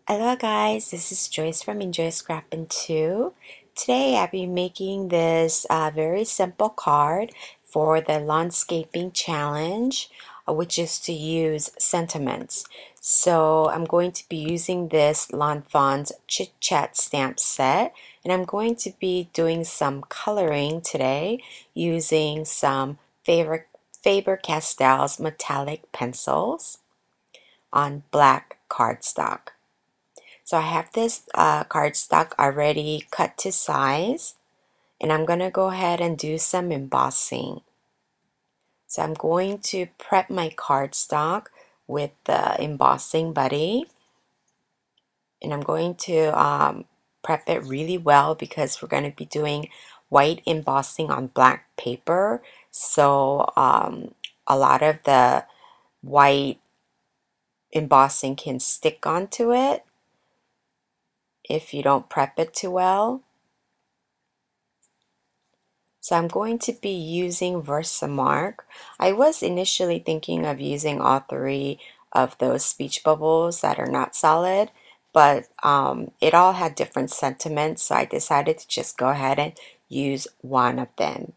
Hello guys, this is Joyce from Enjoy Scrapping 2. Today I'll be making this very simple card for the landscaping challenge, which is to use sentiments. So I'm going to be using this Lawn Fawn's Chit Chat stamp set, and I'm going to be doing some coloring today using some Faber Castell's metallic pencils on black cardstock. So I have this cardstock already cut to size, and I'm going to go ahead and do some embossing. So I'm going to prep my cardstock with the embossing buddy, and I'm going to prep it really well because we're going to be doing white embossing on black paper. So a lot of the white embossing can stick onto it if you don't prep it too well. So I'm going to be using Versamark. I was initially thinking of using all three of those speech bubbles that are not solid, but it all had different sentiments, so I decided to just go ahead and use one of them.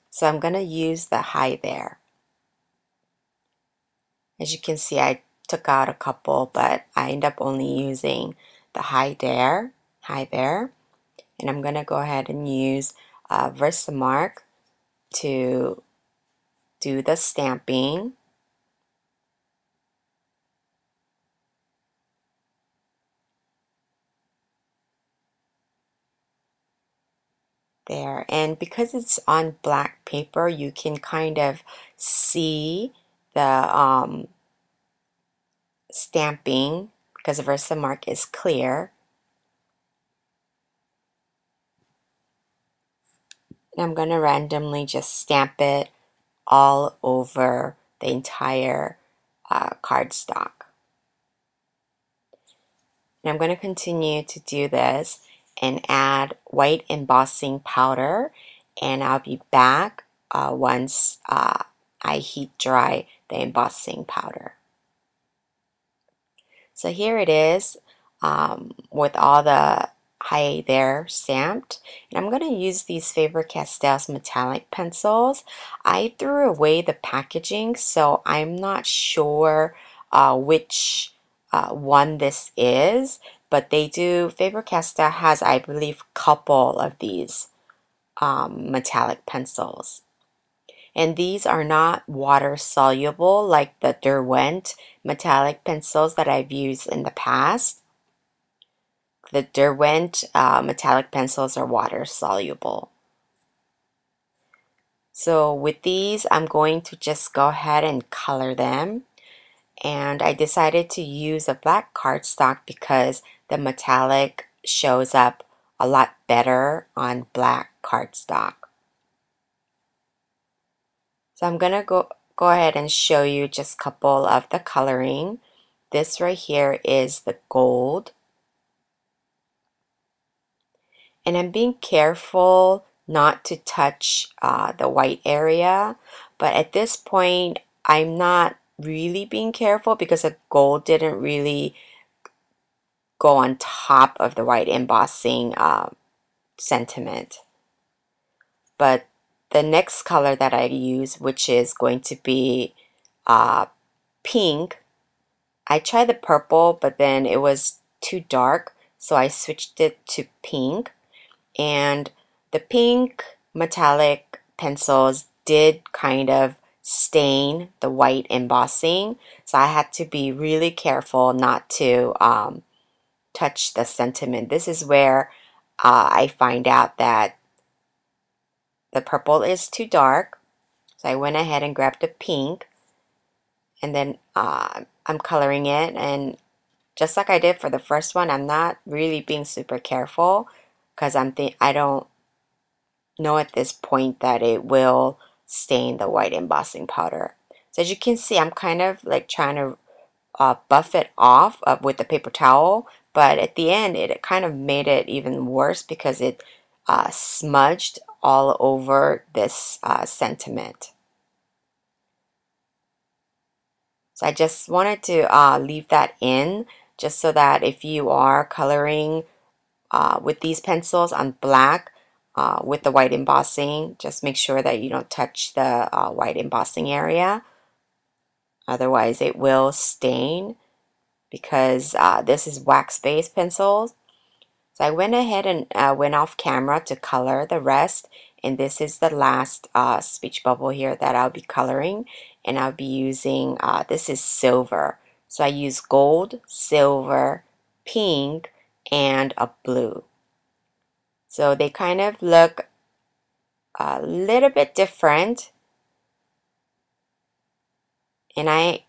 So I'm going to use the Hi There. As you can see, I took out a couple, but I end up only using the Hi There, and I'm going to go ahead and use Versamark to do the stamping. There, and because it's on black paper, you can kind of see the stamping because Versamark is clear. And I'm going to randomly just stamp it all over the entire cardstock. And I'm going to continue to do this and add white embossing powder, and I'll be back once I heat dry the embossing powder. So here it is with all the Hi There stamped, and I'm going to use these Faber Castell's metallic pencils. I threw away the packaging, so I'm not sure which one this is, but they do, Faber Castell has, I believe, a couple of these metallic pencils. And these are not water soluble like the Derwent metallic pencils that I've used in the past. The Derwent metallic pencils are water soluble. So with these, I'm going to just go ahead and color them. And I decided to use a black cardstock because the metallic shows up a lot better on black cardstock. So I'm gonna go ahead and show you just a couple of the coloring. This right here is the gold. And I'm being careful not to touch the white area, but at this point I'm not really being careful because the gold didn't really go on top of the white embossing sentiment. But the next color that I use, which is going to be pink, I tried the purple, but then it was too dark, so I switched it to pink. And the pink metallic pencils did kind of stain the white embossing, so I had to be really careful not to touch the sentiment. This is where I find out that the purple is too dark, so I went ahead and grabbed the pink, and then I'm coloring it, and just like I did for the first one, I'm not really being super careful because I don't know at this point that it will stain the white embossing powder. So as you can see, I'm kind of like trying to buff it off with the paper towel, but at the end it kind of made it even worse because it smudged all over this sentiment. So I just wanted to leave that in just so that if you are coloring with these pencils on black with the white embossing, just make sure that you don't touch the white embossing area. Otherwise it will stain because this is wax-based pencils. So I went ahead and went off camera to color the rest. And this is the last speech bubble here that I'll be coloring. And I'll be using, this is silver. So I use gold, silver, pink, and a blue. So they kind of look a little bit different. And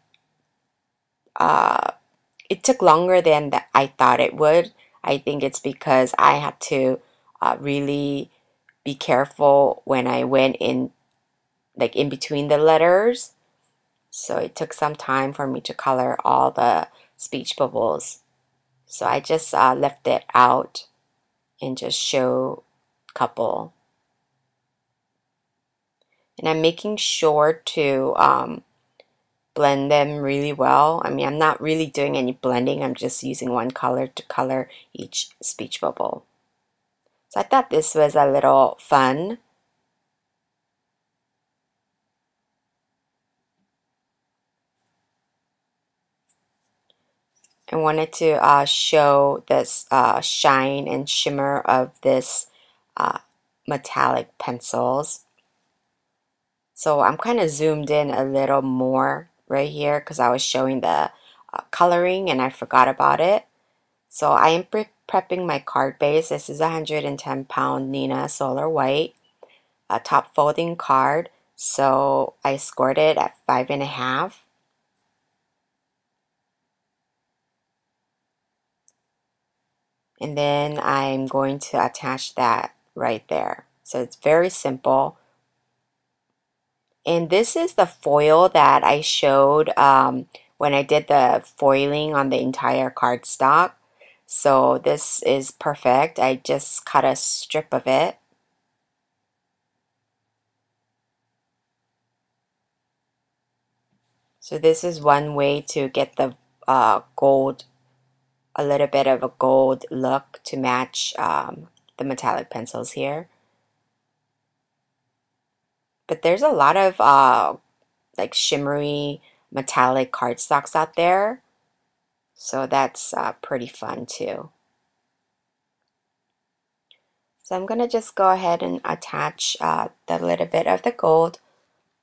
it took longer than I thought it would. I think it's because I had to really be careful when I went in, like in between the letters. So it took some time for me to color all the speech bubbles. So I just left it out and just show a couple. And I'm making sure to blend them really well. I mean, I'm not really doing any blending. I'm just using one color to color each speech bubble. So I thought this was a little fun. I wanted to show this shine and shimmer of this metallic pencils. So I'm kind of zoomed in a little more right here because I was showing the coloring and I forgot about it. So I am prepping my card base. This is a 110-pound Nina Solar White, a top folding card. So I scored it at 5.5. And then I'm going to attach that right there. So it's very simple. And this is the foil that I showed when I did the foiling on the entire cardstock. So this is perfect. I just cut a strip of it. So this is one way to get the gold, a little bit of a gold look to match the metallic pencils here. But there's a lot of like shimmery metallic cardstocks out there. So that's pretty fun too. So I'm going to just go ahead and attach the little bit of the gold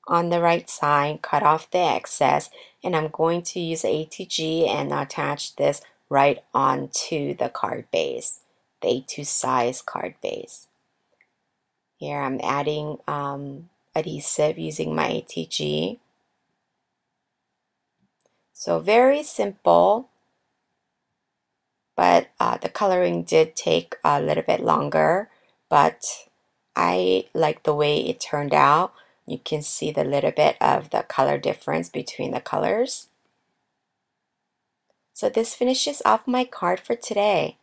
on the right side, cut off the excess, and I'm going to use ATG and attach this right onto the card base, the A2 size card base. Here I'm adding adhesive using my ATG. So very simple, but the coloring did take a little bit longer, but I like the way it turned out. You can see the little bit of the color difference between the colors. So this finishes off my card for today.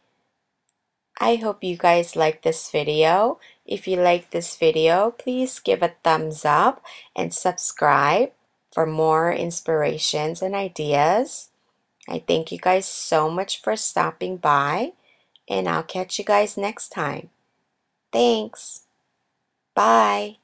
I hope you guys like this video. If you like this video, please give a thumbs up and subscribe for more inspirations and ideas. I thank you guys so much for stopping by, and I'll catch you guys next time. Thanks. Bye.